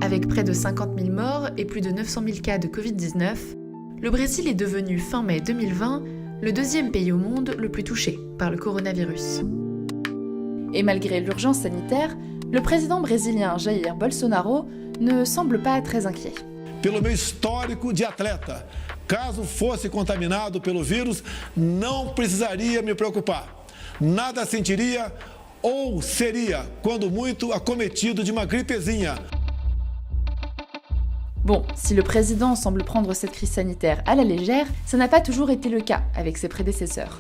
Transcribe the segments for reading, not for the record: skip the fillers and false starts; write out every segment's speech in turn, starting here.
Avec près de 50 000 morts et plus de 900 000 cas de Covid-19, le Brésil est devenu fin mai 2020 le deuxième pays au monde le plus touché par le coronavirus. Et malgré l'urgence sanitaire, le président brésilien Jair Bolsonaro ne semble pas très inquiet. Pelo meu histórico de atleta, caso fosse contaminado pelo vírus, não precisaria me preocupar. Nada sentiria ou seria, quando muito, acometido de uma gripezinha. Bon, si le président semble prendre cette crise sanitaire à la légère, ça n'a pas toujours été le cas avec ses prédécesseurs.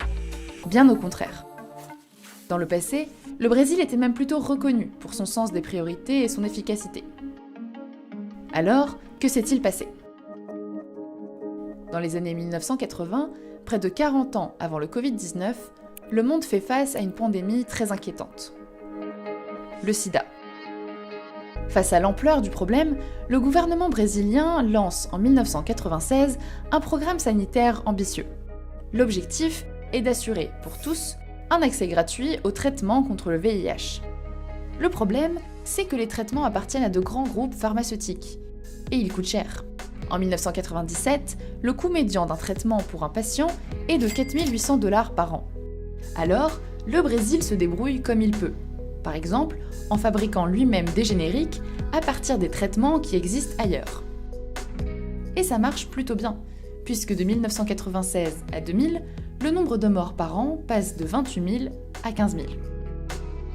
Bien au contraire. Dans le passé, le Brésil était même plutôt reconnu pour son sens des priorités et son efficacité. Alors, que s'est-il passé ? Dans les années 1980, près de 40 ans avant le Covid-19, le monde fait face à une pandémie très inquiétante. Le sida. Face à l'ampleur du problème, le gouvernement brésilien lance en 1996 un programme sanitaire ambitieux. L'objectif est d'assurer pour tous un accès gratuit aux traitements contre le VIH. Le problème, c'est que les traitements appartiennent à de grands groupes pharmaceutiques. Et ils coûtent cher. En 1997, le coût médian d'un traitement pour un patient est de 4 800 $ par an. Alors, le Brésil se débrouille comme il peut. Par exemple, en fabriquant lui-même des génériques à partir des traitements qui existent ailleurs. Et ça marche plutôt bien, puisque de 1996 à 2000, le nombre de morts par an passe de 28 000 à 15 000.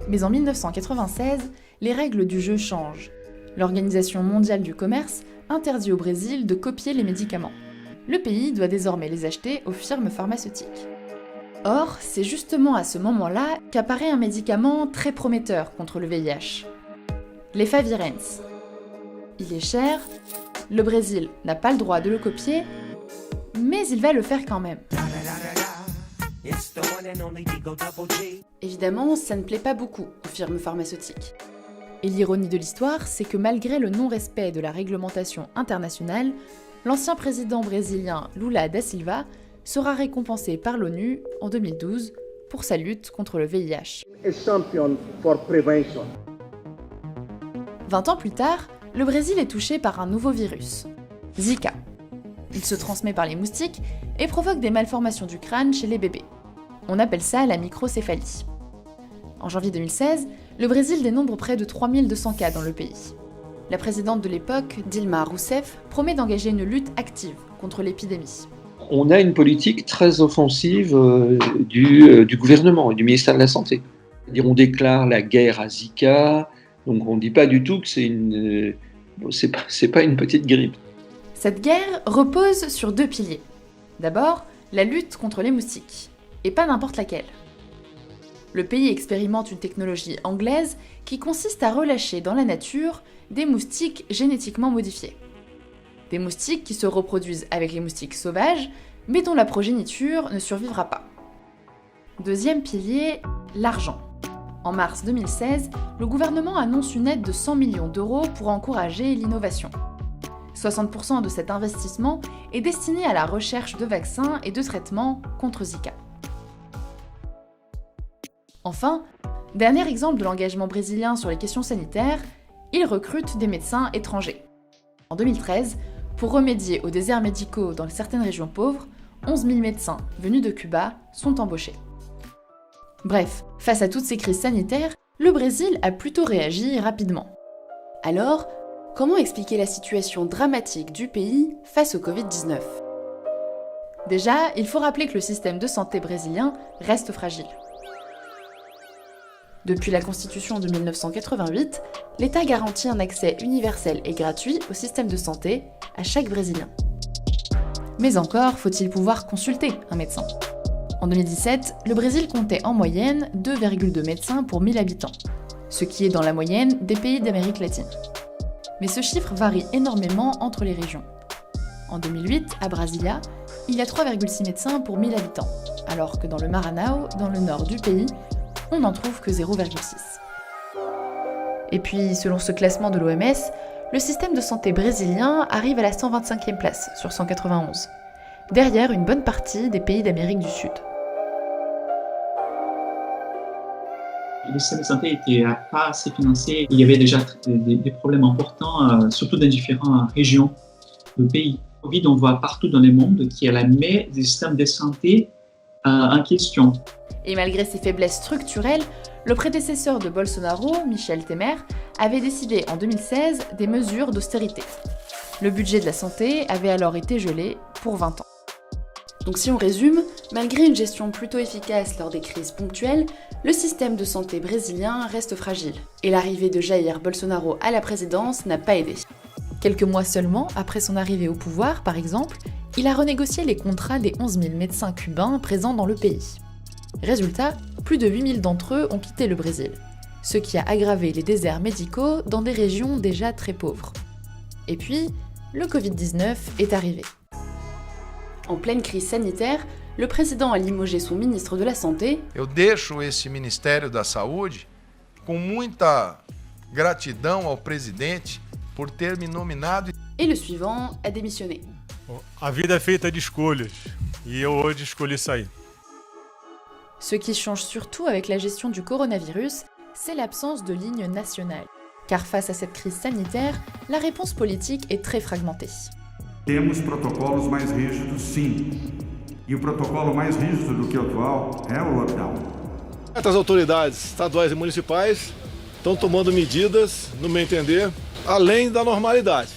Mais en 1996, les règles du jeu changent. L'Organisation mondiale du commerce interdit au Brésil de copier les médicaments. Le pays doit désormais les acheter aux firmes pharmaceutiques. Or, c'est justement à ce moment-là qu'apparaît un médicament très prometteur contre le VIH. L'Efavirenz. Il est cher, le Brésil n'a pas le droit de le copier, mais il va le faire quand même. Évidemment, ça ne plaît pas beaucoup aux firmes pharmaceutiques. Et l'ironie de l'histoire, c'est que malgré le non-respect de la réglementation internationale, l'ancien président brésilien Lula da Silva sera récompensé par l'ONU en 2012 pour sa lutte contre le VIH. 20 ans plus tard, le Brésil est touché par un nouveau virus, Zika. Il se transmet par les moustiques et provoque des malformations du crâne chez les bébés. On appelle ça la microcéphalie. En janvier 2016, le Brésil dénombre près de 3200 cas dans le pays. La présidente de l'époque, Dilma Rousseff, promet d'engager une lutte active contre l'épidémie. On a une politique très offensive du gouvernement et du ministère de la Santé. C'est-à-dire on déclare la guerre à Zika, donc on ne dit pas du tout que c'est pas une petite grippe. Cette guerre repose sur deux piliers. D'abord, la lutte contre les moustiques, et pas n'importe laquelle. Le pays expérimente une technologie anglaise qui consiste à relâcher dans la nature des moustiques génétiquement modifiés. Des moustiques qui se reproduisent avec les moustiques sauvages, mais dont la progéniture ne survivra pas. Deuxième pilier, l'argent. En mars 2016, le gouvernement annonce une aide de 100 millions d'euros pour encourager l'innovation. 60% de cet investissement est destiné à la recherche de vaccins et de traitements contre Zika. Enfin, dernier exemple de l'engagement brésilien sur les questions sanitaires, il recrute des médecins étrangers. En 2013, pour remédier aux déserts médicaux dans certaines régions pauvres, 11 000 médecins venus de Cuba sont embauchés. Bref, face à toutes ces crises sanitaires, le Brésil a plutôt réagi rapidement. Alors, comment expliquer la situation dramatique du pays face au Covid-19 ? Déjà, il faut rappeler que le système de santé brésilien reste fragile. Depuis la Constitution de 1988, l'État garantit un accès universel et gratuit au système de santé à chaque Brésilien. Mais encore faut-il pouvoir consulter un médecin. En 2017, le Brésil comptait en moyenne 2,2 médecins pour 1000 habitants, ce qui est dans la moyenne des pays d'Amérique latine. Mais ce chiffre varie énormément entre les régions. En 2008, à Brasilia, il y a 3,6 médecins pour 1000 habitants, alors que dans le Maranhão, dans le nord du pays, on n'en trouve que 0,6. Et puis, selon ce classement de l'OMS, le système de santé brésilien arrive à la 125e place sur 191, derrière une bonne partie des pays d'Amérique du Sud. le système de santé n'était pas assez financé. Il y avait déjà des problèmes importants, surtout dans différentes régions du pays. Covid, on voit partout dans le monde qu'il met des systèmes de santé en question. Et malgré ses faiblesses structurelles, le prédécesseur de Bolsonaro, Michel Temer, avait décidé en 2016 des mesures d'austérité. Le budget de la santé avait alors été gelé pour 20 ans. Donc si on résume, malgré une gestion plutôt efficace lors des crises ponctuelles, le système de santé brésilien reste fragile. Et l'arrivée de Jair Bolsonaro à la présidence n'a pas aidé. Quelques mois seulement après son arrivée au pouvoir, par exemple, il a renégocié les contrats des 11 000 médecins cubains présents dans le pays. Résultat, plus de 8 000 d'entre eux ont quitté le Brésil, ce qui a aggravé les déserts médicaux dans des régions déjà très pauvres. Et puis, le Covid-19 est arrivé. En pleine crise sanitaire, le président a limogé son ministre de la Santé. Eu deixo esse Ministério da Saúde com muita gratidão ao presidente por ter me nominado. Et le suivant a démissionné. A vida é feita de escolhas, e eu hoje escolhi sair. Ce qui change surtout avec la gestion du coronavirus, c'est l'absence de ligne nationale. Car face à cette crise sanitaire, la réponse politique est très fragmentée. Temos protocolos mais rígidos, sim. E o protocolo mais rígido do que o atual é o lockdown. As autoridades estaduais e municipais estão tomando medidas, no meu entender, além da normalidade.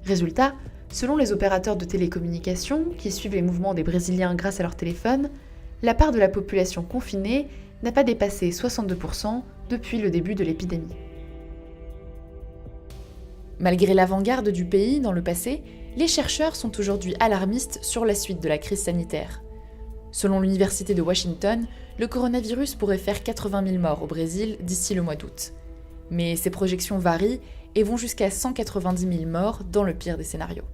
Résultat, selon les opérateurs de télécommunications qui suivent les mouvements des Brésiliens grâce à leur téléphone, la part de la population confinée n'a pas dépassé 62% depuis le début de l'épidémie. Malgré l'avant-garde du pays dans le passé, les chercheurs sont aujourd'hui alarmistes sur la suite de la crise sanitaire. Selon l'Université de Washington, le coronavirus pourrait faire 80 000 morts au Brésil d'ici le mois d'août. Mais ces projections varient et vont jusqu'à 190 000 morts dans le pire des scénarios.